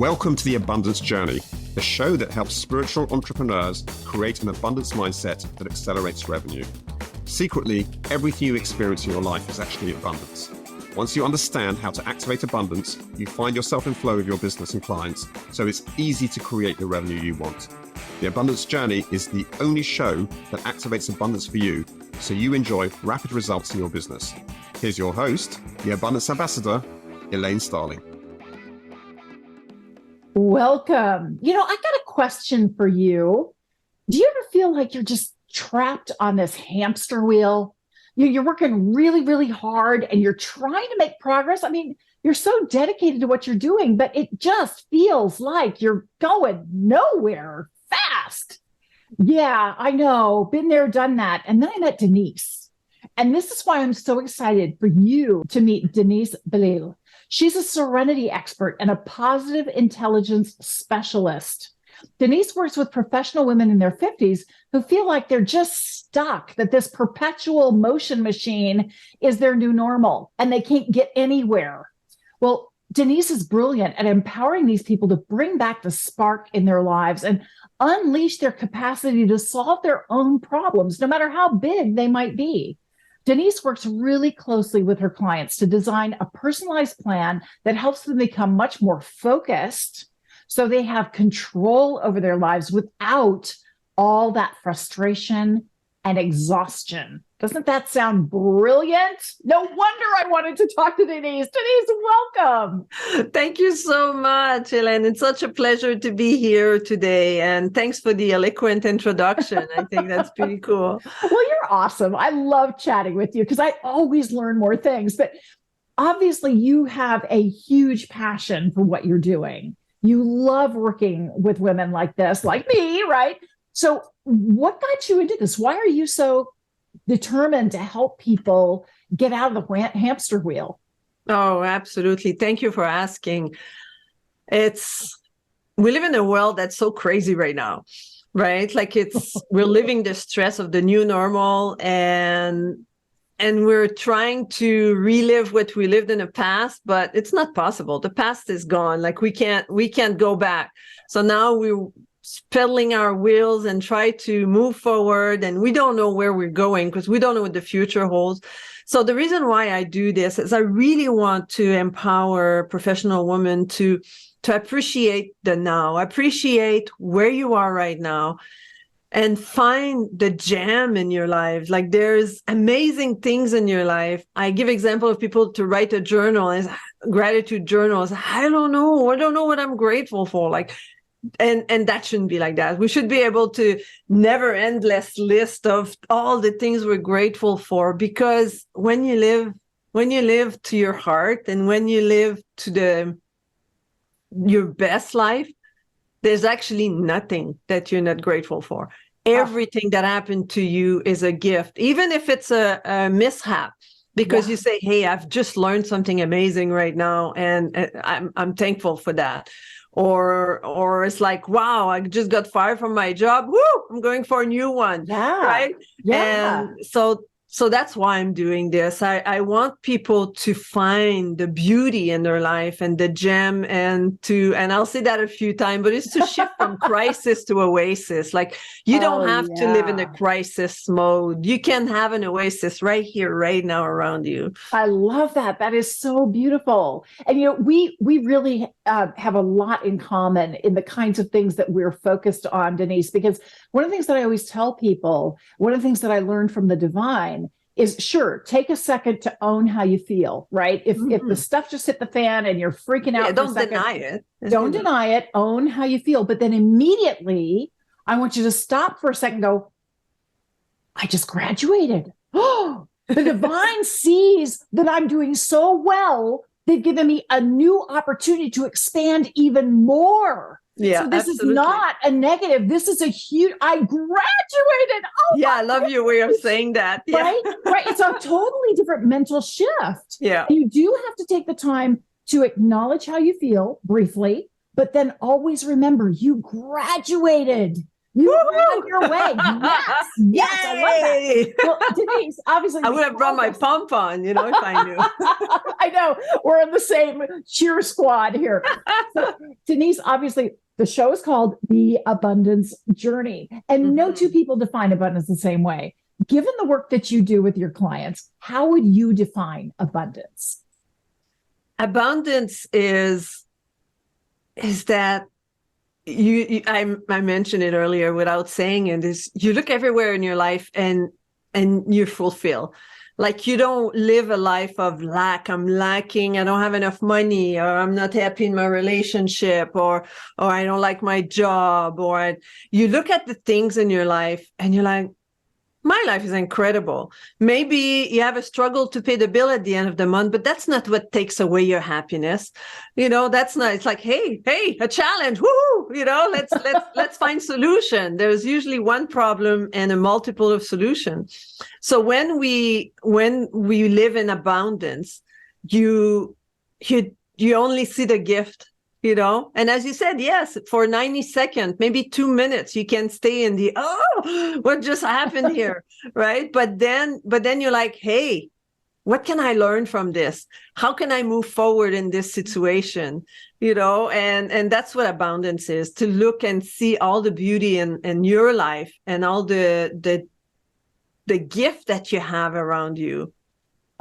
Welcome to The Abundance Journey, the show that helps spiritual entrepreneurs create an abundance mindset that accelerates revenue. Secretly, everything you experience in your life is actually abundance. Once you understand how to activate abundance, you find yourself in flow with your business and clients, so it's easy to create the revenue you want. The Abundance Journey is the only show that activates abundance for you, so you enjoy rapid results in your business. Here's your host, the Abundance Ambassador, Elaine Starling. Welcome. I got a question for you. Do you ever feel like you're just trapped on this hamster wheel? You're working really, really hard and you're trying to make progress. You're so dedicated to what you're doing, but it just feels like you're going nowhere fast. Yeah, I know. Been there, done that. And then I met Denise. And this is why I'm so excited for you to meet Denise Belisle. She's a serenity expert and a positive intelligence specialist. Denise works with professional women in their 50s who feel like they're just stuck, that this perpetual motion machine is their new normal and they can't get anywhere. Well, Denise is brilliant at empowering these people to bring back the spark in their lives and unleash their capacity to solve their own problems, no matter how big they might be. Denise works really closely with her clients to design a personalized plan that helps them become much more focused so they have control over their lives without all that frustration and exhaustion. Doesn't that sound brilliant? No wonder I wanted to talk to Denise. Denise, welcome. Thank you so much, Elaine. It's such a pleasure to be here today. And thanks for the eloquent introduction. I think that's pretty cool. Well, you're awesome. I love chatting with you because I always learn more things. But obviously, you have a huge passion for what you're doing. You love working with women like this, like me, right? So what got you into this? Why are you so determined to help people get out of the hamster wheel? Oh, absolutely. Thank you for asking. We live in a world that's so crazy right now, right? We're living the stress of the new normal and we're trying to relive what we lived in the past, but it's not possible. The past is gone. We can't go back. So now we're pedaling our wheels and try to move forward, and we don't know where we're going because we don't know what the future holds. So the reason why I do this is I really want to empower professional women to appreciate the now, appreciate where you are right now, and find the gem in your life. There's amazing things in your life. I give example of people to write a journal, and gratitude journals. I don't know what I'm grateful for. And that shouldn't be like that. We should be able to never endless list of all the things we're grateful for, because when you live to your heart and when you live to your best life, there's actually nothing that you're not grateful for. Everything that happened to you is a gift, even if it's a mishap, because you say, hey, I've just learned something amazing right now, and I'm thankful for that. Or it's like, wow, I just got fired from my job. Woo, I'm going for a new one. Yeah. Right. Yeah. And so that's why I'm doing this. I want people to find the beauty in their life and the gem, and I'll say that a few times, but it's to shift from crisis to oasis. You don't have to live in a crisis mode. You can have an oasis right here, right now around you. I love that. That is so beautiful. And, we really have a lot in common in the kinds of things that we're focused on, Denise, because one of the things that I always tell people, one of the things that I learned from the divine is, sure, take a second to own how you feel, right? If the stuff just hit the fan and you're freaking out, don't deny it. Don't deny it. Own how you feel. But then immediately, I want you to stop for a second and go, I just graduated. Oh, the divine sees that I'm doing so well. They've given me a new opportunity to expand even more. Yeah, so this absolutely. is not a negative. This is a huge, I graduated. Oh, yeah, I love your way of saying that. Yeah. Right. It's a totally different mental shift. Yeah. And you do have to take the time to acknowledge how you feel briefly, but then always remember you graduated. You're on your way. Yes. Yes. I love that. Yay! Well, Denise, obviously, I would have brought my pump on, if I knew. I know we're in the same cheer squad here. So, Denise, obviously, the show is called The Abundance Journey, and no two people define abundance the same way. Given the work that you do with your clients, how would you define abundance? Abundance is that I mentioned it earlier without saying it, is you look everywhere in your life and you fulfill. Like, you don't live a life of lack. I'm lacking. I don't have enough money, or I'm not happy in my relationship, or I don't like my job. You look at the things in your life and you're like, my life is incredible. Maybe you have a struggle to pay the bill at the end of the month, but that's not what takes away your happiness. That's not, it's like, hey, a challenge. Woohoo! Let's find solution. There's usually one problem and a multiple of solutions. So when we live in abundance, you only see the gift. And as you said, yes, for 90 seconds, maybe 2 minutes, you can stay in the, what just happened here, right? But then you're like, hey, what can I learn from this? How can I move forward in this situation? And that's what abundance is, to look and see all the beauty in your life and all the gift that you have around you.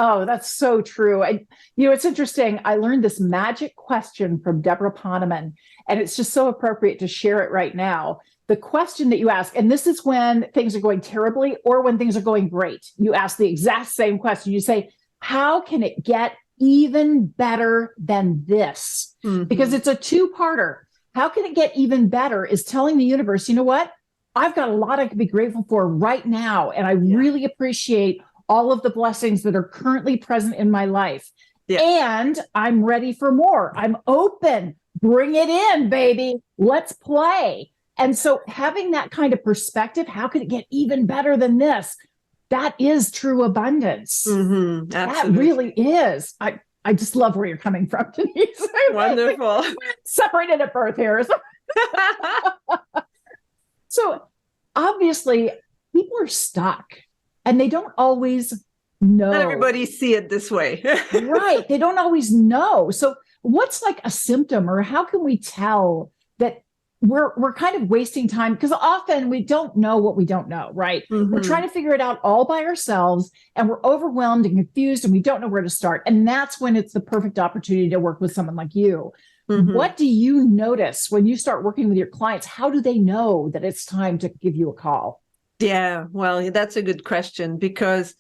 Oh, that's so true. And, it's interesting. I learned this magic question from Deborah Poneman, and it's just so appropriate to share it right now. The question that you ask, and this is when things are going terribly or when things are going great. You ask the exact same question. You say, how can it get even better than this? Because it's a two-parter. How can it get even better is telling the universe, you know what? I've got a lot I can be grateful for right now. And I really appreciate all of the blessings that are currently present in my life. Yeah. And I'm ready for more. I'm open. Bring it in, baby. Let's play. And so having that kind of perspective, how can it get even better than this? That is true abundance. Absolutely. That really is. I just love where you're coming from, Denise. Wonderful. Separated at birth here. So obviously people are stuck. And they don't always know. Not everybody see it this way. Right. They don't always know. So what's like a symptom, or how can we tell that we're kind of wasting time? Because often we don't know what we don't know, right? We're trying to figure it out all by ourselves, and we're overwhelmed and confused, and we don't know where to start. And that's when it's the perfect opportunity to work with someone like you. What do you notice when you start working with your clients? How do they know that it's time to give you a call? Yeah, well, that's a good question, because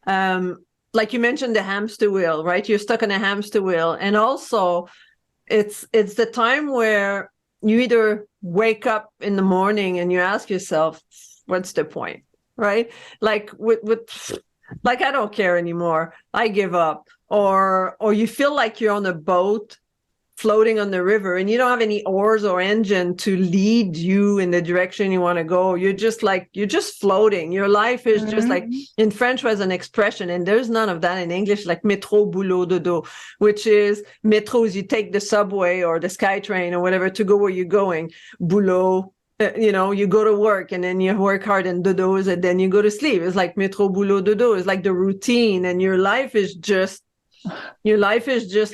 like you mentioned, the hamster wheel, right? You're stuck on a hamster wheel. And also it's the time where you either wake up in the morning and you ask yourself, what's the point, right? Like like, I don't care anymore. I give up. Or you feel like you're on a boat floating on the river and you don't have any oars or engine to lead you in the direction you want to go. You're just floating. Your life is just like, in French was an expression, and there's none of that in English, like métro, boulot, dodo, which is métro is you take the subway or the SkyTrain or whatever to go where you're going. Boulot, you go to work and then you work hard, and dodo is, and then you go to sleep. It's like métro, boulot, dodo. It's like the routine, and your life is just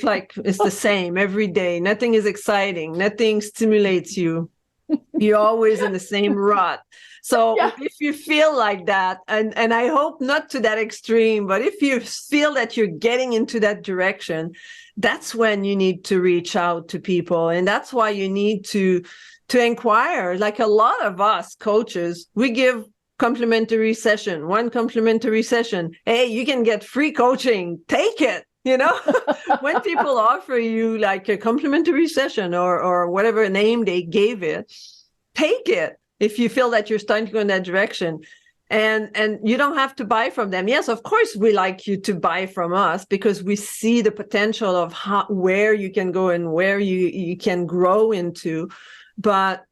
like, it's the same every day. Nothing is exciting. Nothing stimulates you. You're always in the same rut. So if you feel like that, and I hope not to that extreme, but if you feel that you're getting into that direction, that's when you need to reach out to people. And that's why you need to inquire. Like, a lot of us coaches, we give complimentary session, one complimentary session. Hey, you can get free coaching. Take it. When people offer you like a complimentary session or whatever name they gave it, take it if you feel that you're starting to go in that direction. And you don't have to buy from them. Yes, of course, we like you to buy from us because we see the potential of where you can go and where you can grow into. But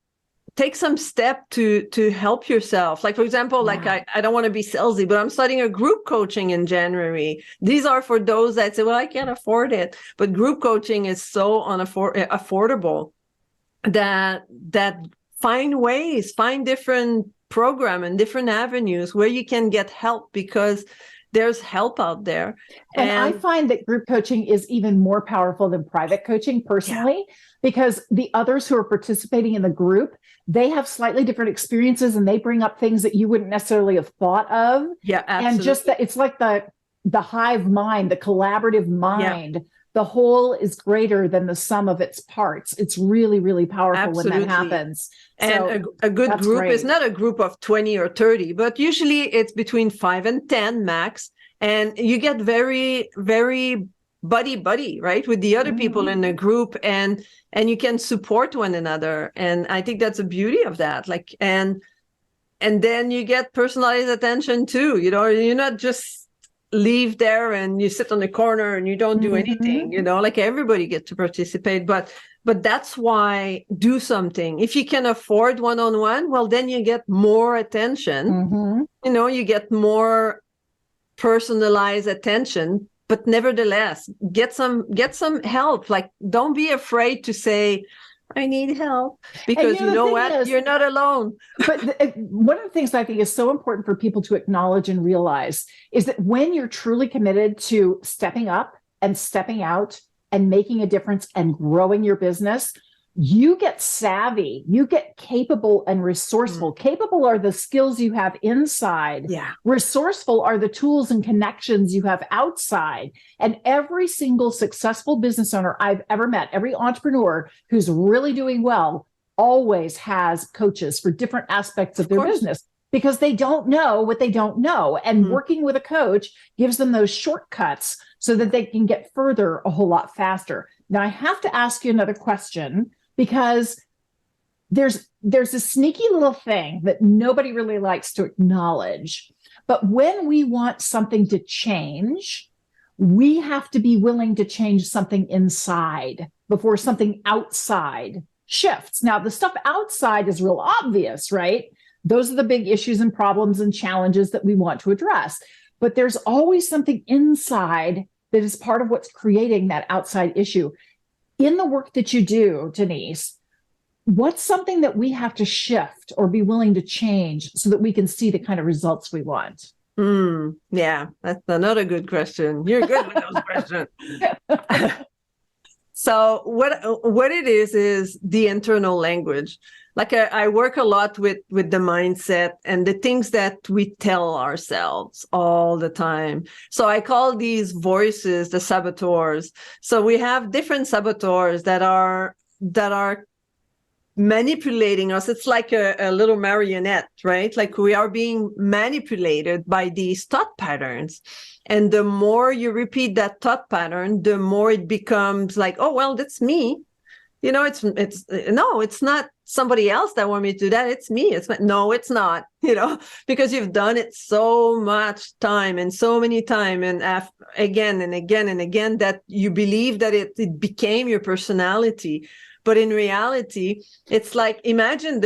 take some step to help yourself. Like, for example, like I don't want to be salesy, but I'm starting a group coaching in January. These are for those that say, well, I can't afford it. But group coaching is so affordable that find different program and different avenues where you can get help, because there's help out there. And I find that group coaching is even more powerful than private coaching personally, because the others who are participating in the group, they have slightly different experiences and they bring up things that you wouldn't necessarily have thought of. Yeah, absolutely. And just that it's like the hive mind, the collaborative mind. Yeah. The whole is greater than the sum of its parts. It's really, really powerful. Absolutely. When that happens. And so a good group is not a group of 20 or 30, but usually it's between 5 and 10 max. And you get very, very buddy, right, with the other people in the group, and you can support one another. And I think that's the beauty of that. Like, and then you get personalized attention too. You're not just leave there and you sit on the corner and you don't do anything, like everybody gets to participate. But that's why do something. If you can afford one-on-one, well, then you get more attention. You get more personalized attention, but nevertheless, get some help. Like, don't be afraid to say, I need help, because you know what? You're not alone. But one of the things I think is so important for people to acknowledge and realize is that when you're truly committed to stepping up and stepping out and making a difference and growing your business, you get savvy, you get capable and resourceful. Capable are the skills you have inside. Yeah. Resourceful are the tools and connections you have outside. And every single successful business owner I've ever met, every entrepreneur who's really doing well, always has coaches for different aspects of their business, because they don't know what they don't know. And working with a coach gives them those shortcuts so that they can get further a whole lot faster. Now, I have to ask you another question, because there's a sneaky little thing that nobody really likes to acknowledge. But when we want something to change, we have to be willing to change something inside before something outside shifts. Now, the stuff outside is real obvious, right? Those are the big issues and problems and challenges that we want to address. But there's always something inside that is part of what's creating that outside issue. In the work that you do, Denise, what's something that we have to shift or be willing to change so that we can see the kind of results we want? Yeah, that's another good question. You're good with those questions. So what it is the internal language. Like I work a lot with the mindset and the things that we tell ourselves all the time. So I call these voices the saboteurs. So we have different saboteurs that are manipulating us. It's like a little marionette, right? Like we are being manipulated by these thought patterns. And the more you repeat that thought pattern, the more it becomes like, oh, well, that's me. It's not somebody else that want me to do that. It's me. No, it's not, because you've done it so much time and so many times and again and again and again that you believe that it became your personality. But in reality, it's like, imagine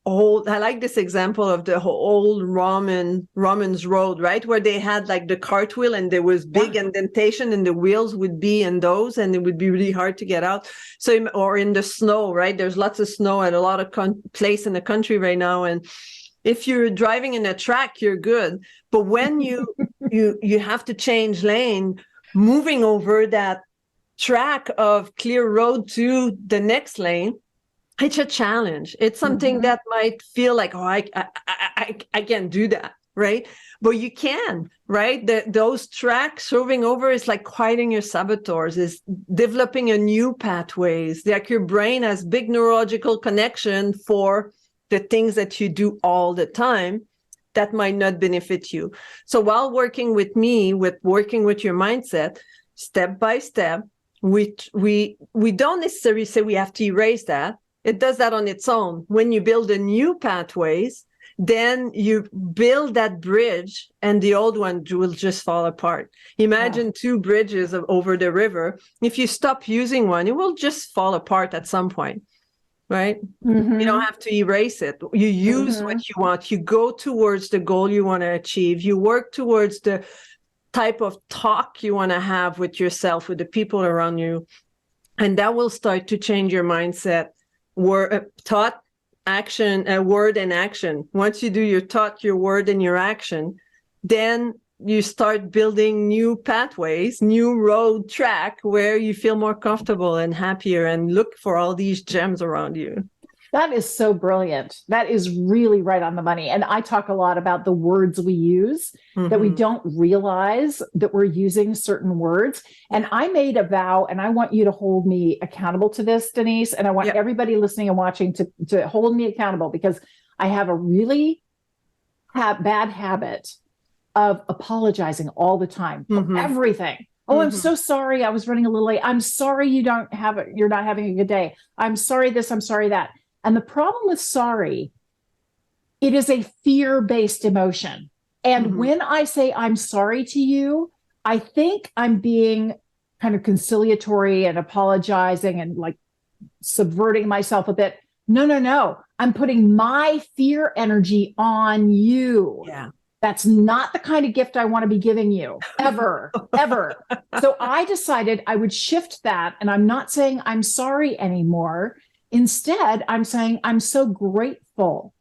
I like this example of the old Romans road, right? Where they had like the cartwheel and there was big indentation and the wheels would be in those and it would be really hard to get out. So, or in the snow, right? There's lots of snow at a lot of place in the country right now. And if you're driving in a track, you're good. But when you have to change lane, moving over that track of clear road to the next lane, it's a challenge. It's something that might feel like, oh, I can't do that, right? But you can, right? Those tracks moving over is like quieting your saboteurs, is developing a new pathways. Like your brain has big neurological connection for the things that you do all the time that might not benefit you. So while working with me, working with your mindset, step by step, we don't necessarily say we have to erase that. It does that on its own. When you build a new pathways, then you build that bridge and the old one will just fall apart. Imagine two bridges over the river. If you stop using one, it will just fall apart at some point, right? You don't have to erase it. You use what you want. You go towards the goal you want to achieve. You work towards the type of talk you want to have with yourself, with the people around you. And that will start to change your mindset. Thought action, word and action. Once you do your thought, your word, and your action, then you start building new pathways, new road track where you feel more comfortable and happier, and look for all these gems around you. That is so brilliant. That is really right on the money. And I talk a lot about the words we use, that we don't realize that we're using certain words. And I made a vow, and I want you to hold me accountable to this, Denise. And I want everybody listening and watching to hold me accountable, because I have a really bad habit of apologizing all the time for everything. Oh, I'm so sorry. I was running a little late. I'm sorry you're not having a good day. I'm sorry this, I'm sorry that. And the problem with sorry, it is a fear-based emotion. And when I say I'm sorry to you, I think I'm being kind of conciliatory and apologizing and like subverting myself a bit. No. I'm putting my fear energy on you. Yeah. That's not the kind of gift I want to be giving you, ever, ever. So I decided I would shift that, and I'm not saying I'm sorry anymore. Instead, I'm saying, I'm so grateful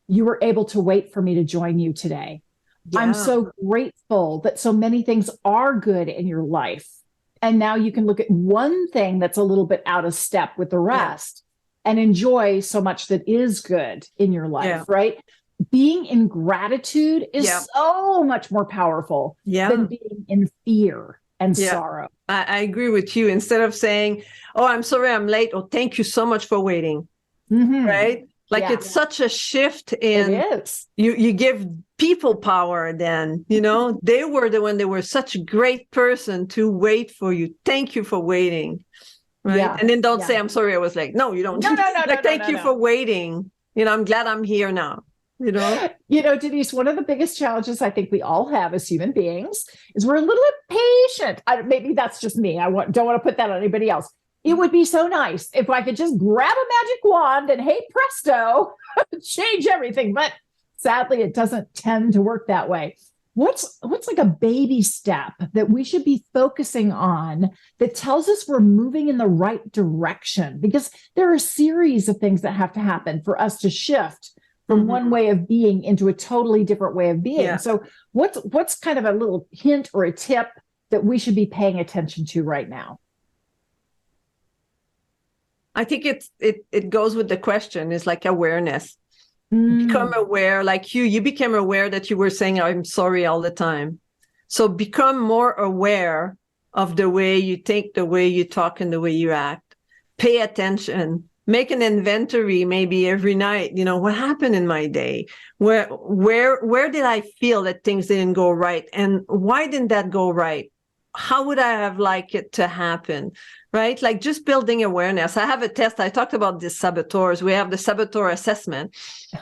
you were able to wait for me to join you today. Yeah. I'm so grateful that so many things are good in your life. And now you can look at one thing that's a little bit out of step with the rest and enjoy so much that is good in your life, right? Being in gratitude is so much more powerful than being in fear and sorrow. I agree with you. Instead of saying, oh, I'm sorry I'm late, or thank you so much for waiting, right? Like it's such a shift in, it is. You give people power then, they were such a great person to wait for you. Thank you for waiting, right? Yeah. And then don't say, I'm sorry I was late. No, you don't. No, thank you for waiting. I'm glad I'm here now. Denise, one of the biggest challenges I think we all have as human beings is we're a little impatient. Maybe that's just me. Don't want to put that on anybody else. It would be so nice if I could just grab a magic wand and hey, presto, change everything. But sadly, it doesn't tend to work that way. What's like a baby step that we should be focusing on that tells us we're moving in the right direction? Because there are a series of things that have to happen for us to shift from one way of being into a totally different way of being. Yeah. So what's kind of a little hint or a tip that we should be paying attention to right now? I think it goes with the question, is like awareness. Become aware, like you became aware that you were saying, I'm sorry all the time. So become more aware of the way you think, the way you talk, and the way you act. Pay attention. Make an inventory maybe every night. What happened in my day? Where did I feel that things didn't go right? And why didn't that go right? How would I have liked it to happen? Right? Like just building awareness. I have a test. I talked about the saboteurs. We have the saboteur assessment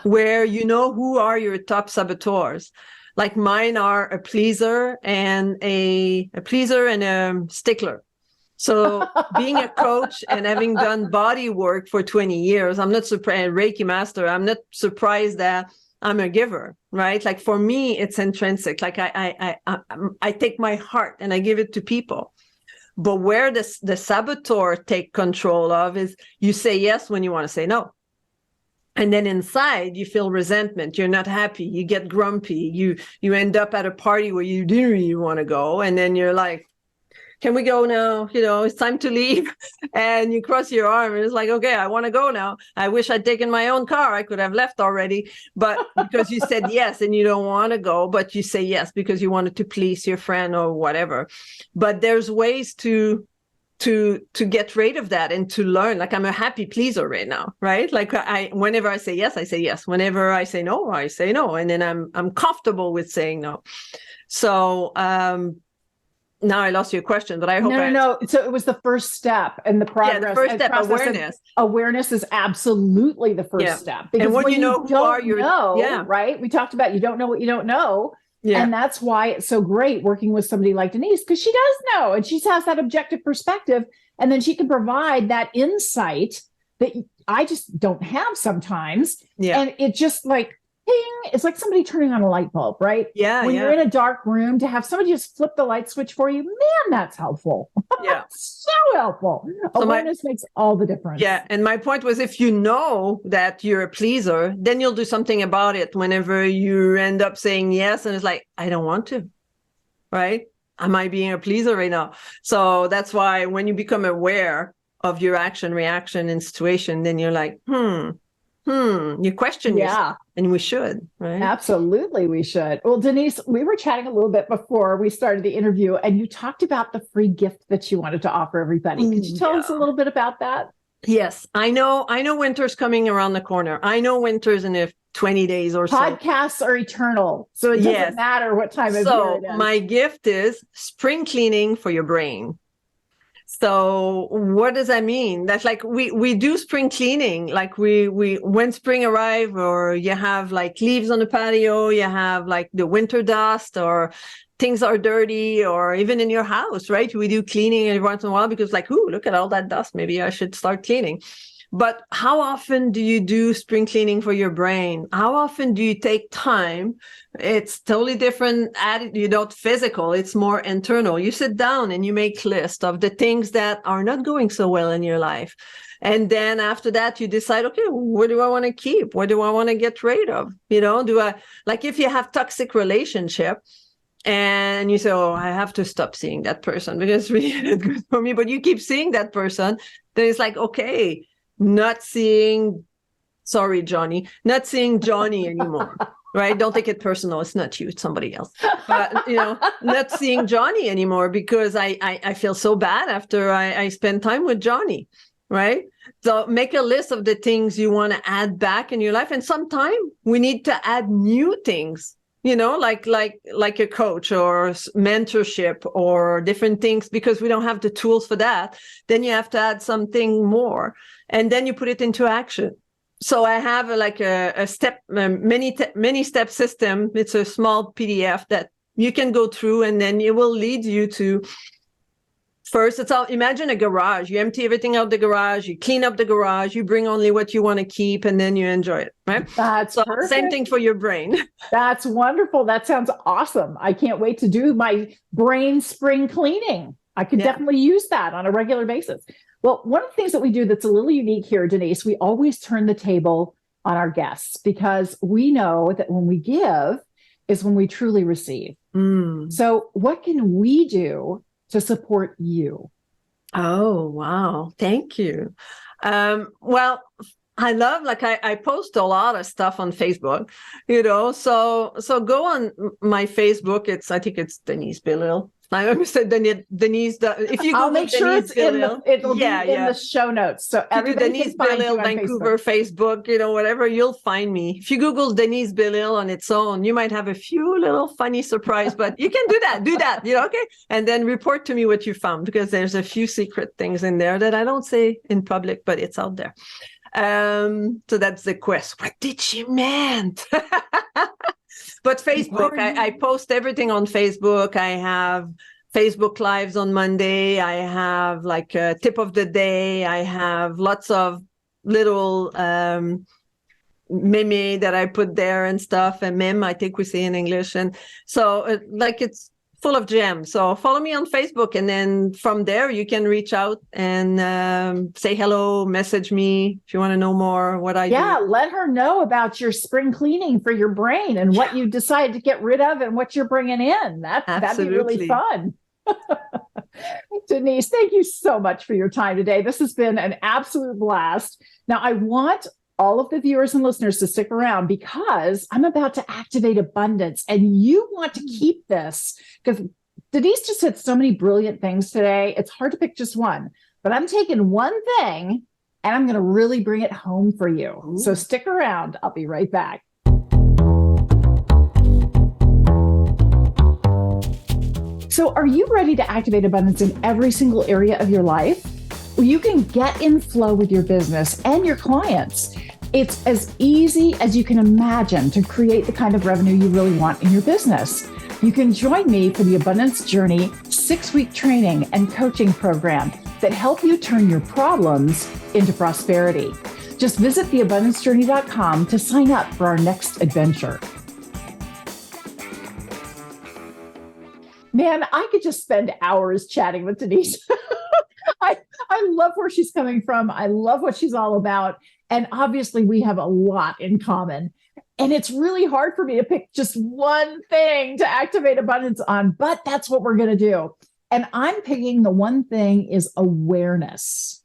where who are your top saboteurs. Like mine are a pleaser and a stickler. So being a coach and having done body work for 20 years, I'm not surprised, Reiki master, I'm not surprised that I'm a giver, right? Like for me, it's intrinsic. Like I take my heart and I give it to people. But where the saboteur take control of is you say yes when you want to say no. And then inside you feel resentment. You're not happy. You get grumpy. You end up at a party where you didn't really want to go. And then you're like, can we go now? It's time to leave. And you cross your arm and it's like, okay, I want to go now. I wish I'd taken my own car. I could have left already. But because you said yes and you don't want to go, but you say yes because you wanted to please your friend or whatever. But there's ways to get rid of that and to learn. Like I'm a happy pleaser right now, right? Like whenever I say yes, I say yes. Whenever I say no, I say no. And then I'm comfortable with saying no. So, now I lost your question, but I hope No. So it was the first step in the progress. Yeah, the first step, awareness. Awareness is absolutely the first step. Because and when you know who are your, right? We talked about you don't know what you don't know. Yeah. And that's why it's so great working with somebody like Denise, because she does know and she has that objective perspective. And then she can provide that insight that I just don't have sometimes. Yeah. And it just like ping. It's like somebody turning on a light bulb, right? Yeah. When you're in a dark room, to have somebody just flip the light switch for you, man, that's helpful. Yeah. So helpful. So Awareness makes all the difference. Yeah. And my point was, if you know that you're a pleaser, then you'll do something about it whenever you end up saying yes. And it's like, I don't want to, right? Am I being a pleaser right now? So that's why when you become aware of your action, reaction, and situation, then you're like, you question yourself, and we should, right? Absolutely, we should. Well, Denise, we were chatting a little bit before we started the interview, and you talked about the free gift that you wanted to offer everybody. Could you tell us a little bit about that? Yes, I know winter's coming around the corner. I know winter's in 20 days or so. Podcasts are eternal, so it doesn't matter what time of year it is. So my gift is spring cleaning for your brain. So what does that mean? That's like we do spring cleaning, like we when spring arrives, or you have like leaves on the patio, you have like the winter dust, or things are dirty, or even in your house, right? We do cleaning every once in a while because like, ooh, look at all that dust. Maybe I should start cleaning. But how often do you do spring cleaning for your brain? How often do you take time? It's totally different attitude. You don't physical, it's more internal. You sit down and you make lists of the things that are not going so well in your life. And then after that, you decide, okay, what do I want to keep? What do I want to get rid of? Like if you have toxic relationship, and you say, oh, I have to stop seeing that person because it's really not good for me. But you keep seeing that person, then it's like, okay, not seeing Johnny anymore, right? Don't take it personal. It's not you, it's somebody else. But, not seeing Johnny anymore because I feel so bad after I spend time with Johnny, right? So make a list of the things you want to add back in your life. And sometimes we need to add new things. Like a coach or mentorship or different things, because we don't have the tools for that. Then you have to add something more, and then you put it into action. So I have a step, many step system. It's a small PDF that you can go through, and then it will lead you to. First, imagine a garage. You empty everything out the garage, you clean up the garage, you bring only what you want to keep, and then you enjoy it, right? That's perfect. Same thing for your brain. That's wonderful. That sounds awesome. I can't wait to do my brain spring cleaning. I could definitely use that on a regular basis. Well, one of the things that we do that's a little unique here, Denise, we always turn the table on our guests because we know that when we give is when we truly receive. So what can we do to support you? Oh, wow. Thank you. Well, I love, I post a lot of stuff on Facebook, so go on my Facebook. I think it's Denise Belisle. I almost said Denise. If you I'll make sure Denise it's Belisle, it'll be in the show notes. So everybody Denise can find Belisle, you on Vancouver, Facebook, whatever, you'll find me. If you Google Denise Belisle on its own, you might have a few little funny surprise, but you can do that, okay? And then report to me what you found, because there's a few secret things in there that I don't say in public, but it's out there. So that's the quest. What did she meant? But Facebook, I post everything on Facebook. I have Facebook Lives on Monday. I have like a tip of the day. I have lots of little meme that I put there and stuff. And meme, I think we say in English. And so it's full of gems. So follow me on Facebook. And then from there, you can reach out and say hello, message me if you want to know more what I do. Yeah, let her know about your spring cleaning for your brain and what you decide to get rid of and what you're bringing in. That'd be really fun. Denise, thank you so much for your time today. This has been an absolute blast. Now, I want all of the viewers and listeners to stick around because I'm about to activate abundance, and you want to keep this because Denise just said so many brilliant things today. It's hard to pick just one, but I'm taking one thing and I'm going to really bring it home for you. Ooh. So stick around. I'll be right back. So are you ready to activate abundance in every single area of your life? Well, you can get in flow with your business and your clients. It's as easy as you can imagine to create the kind of revenue you really want in your business. You can join me for the Abundance Journey 6-week training and coaching program that help you turn your problems into prosperity. Just visit theabundancejourney.com to sign up for our next adventure. Man, I could just spend hours chatting with Denise. I love where she's coming from. I love what she's all about. And obviously, we have a lot in common. And it's really hard for me to pick just one thing to activate abundance on, but that's what we're going to do. And I'm picking the one thing is awareness.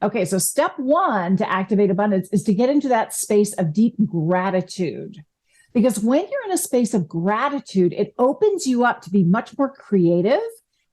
Okay, so step one to activate abundance is to get into that space of deep gratitude. Because when you're in a space of gratitude, it opens you up to be much more creative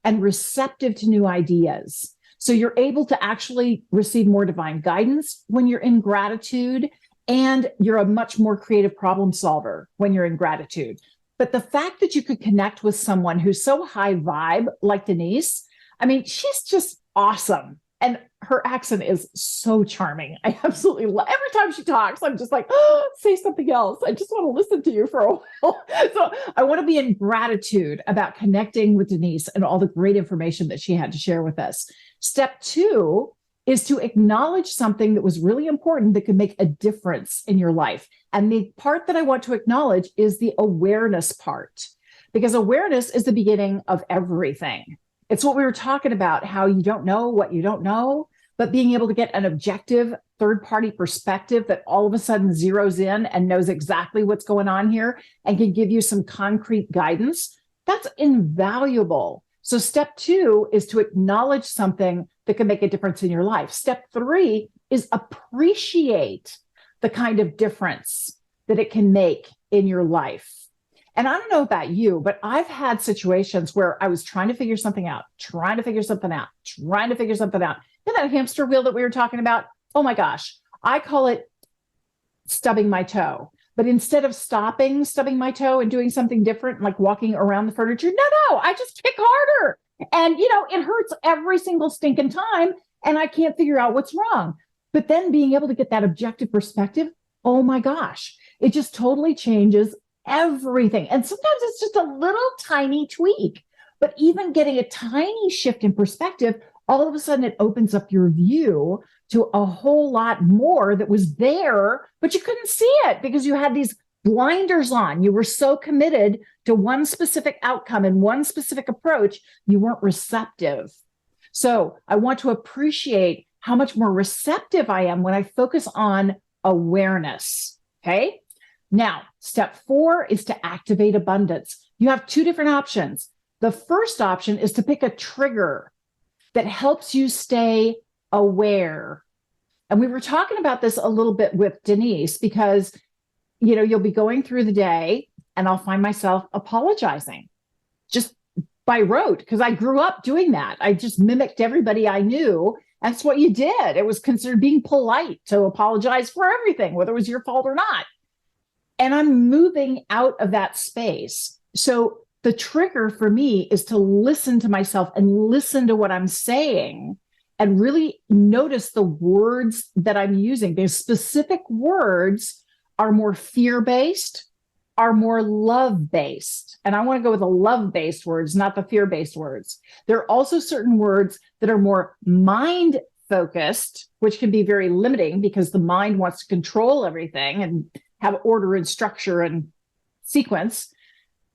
and receptive to new ideas. So you're able to actually receive more divine guidance when you're in gratitude, and you're a much more creative problem solver when you're in gratitude. But the fact that you could connect with someone who's so high vibe like Denise, I mean, she's just awesome. And her accent is so charming. I absolutely love every time she talks. I'm just like, oh, say something else. I just want to listen to you for a while. So I want to be in gratitude about connecting with Denise and all the great information that she had to share with us. Step two is to acknowledge something that was really important that could make a difference in your life. And the part that I want to acknowledge is the awareness part, because awareness is the beginning of everything. It's what we were talking about, how you don't know what you don't know, but being able to get an objective third-party perspective that all of a sudden zeroes in and knows exactly what's going on here and can give you some concrete guidance. That's invaluable. So step two is to acknowledge something that can make a difference in your life. Step three is appreciate the kind of difference that it can make in your life. And I don't know about you, but I've had situations where I was trying to figure something out. And that hamster wheel that we were talking about, oh my gosh, I call it stubbing my toe. But instead of stubbing my toe and doing something different, like walking around the furniture, no, I just kick harder. And, it hurts every single stinking time. And I can't figure out what's wrong. But then being able to get that objective perspective, oh my gosh, it just totally changes everything. And sometimes it's just a little tiny tweak, but even getting a tiny shift in perspective, all of a sudden it opens up your view to a whole lot more that was there, but you couldn't see it because you had these blinders on. You were so committed to one specific outcome and one specific approach, you weren't receptive. So I want to appreciate how much more receptive I am when I focus on awareness. Okay. Now, step four is to activate abundance. You have two different options. The first option is to pick a trigger that helps you stay aware. And we were talking about this a little bit with Denise because, you'll be going through the day and I'll find myself apologizing just by rote because I grew up doing that. I just mimicked everybody I knew. That's what you did. It was considered being polite to apologize for everything, whether it was your fault or not. And I'm moving out of that space. So the trigger for me is to listen to myself and listen to what I'm saying and really notice the words that I'm using. Because specific words are more fear-based, are more love-based. And I want to go with the love-based words, not the fear-based words. There are also certain words that are more mind-focused, which can be very limiting because the mind wants to control everything and have order and structure and sequence,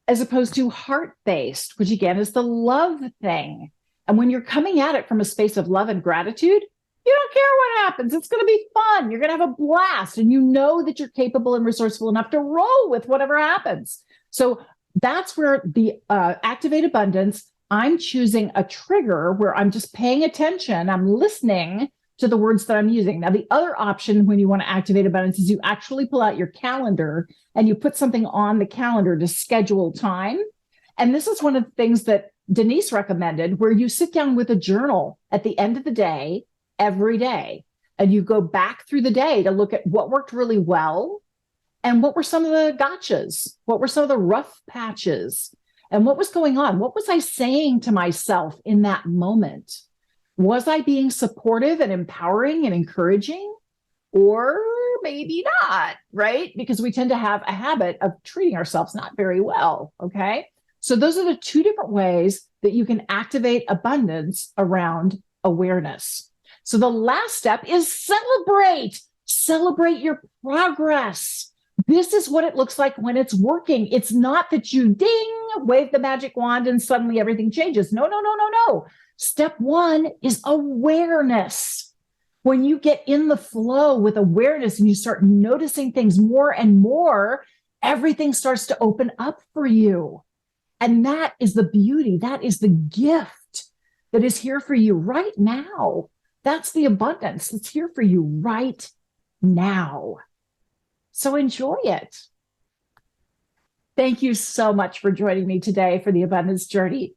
as opposed to heart-based, which again is the love thing. And when you're coming at it from a space of love and gratitude, you don't care what happens. It's going to be fun. You're going to have a blast. And you know that you're capable and resourceful enough to roll with whatever happens. So that's where the activate abundance, I'm choosing a trigger where I'm just paying attention. I'm listening to the words that I'm using. Now, the other option when you want to activate abundance is you actually pull out your calendar and you put something on the calendar to schedule time. And this is one of the things that Denise recommended, where you sit down with a journal at the end of the day, every day, and you go back through the day to look at what worked really well and what were some of the gotchas, what were some of the rough patches, and what was going on? What was I saying to myself in that moment? Was I being supportive and empowering and encouraging? Or maybe not, right? Because we tend to have a habit of treating ourselves not very well, okay? So those are the two different ways that you can activate abundance around awareness. So the last step is celebrate. Celebrate your progress. This is what it looks like when it's working. It's not that you wave the magic wand and suddenly everything changes. No, no, no, no, no. Step one is awareness. When you get in the flow with awareness and you start noticing things more and more, everything starts to open up for you. And that is the beauty. That is the gift that is here for you right now. That's the abundance that's here for you right now. So enjoy it. Thank you so much for joining me today for the Abundance Journey.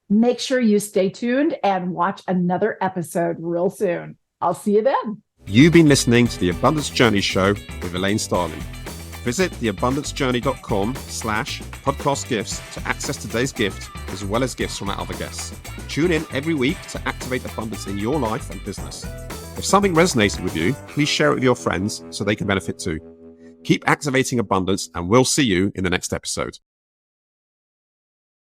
Make sure you stay tuned and watch another episode real soon. I'll see you then. You've been listening to the Abundance Journey Show with Elaine Starling. Visit theabundancejourney.com/podcast gifts to access today's gift, as well as gifts from our other guests. Tune in every week to activate abundance in your life and business. If something resonated with you, please share it with your friends so they can benefit too. Keep activating abundance, and we'll see you in the next episode.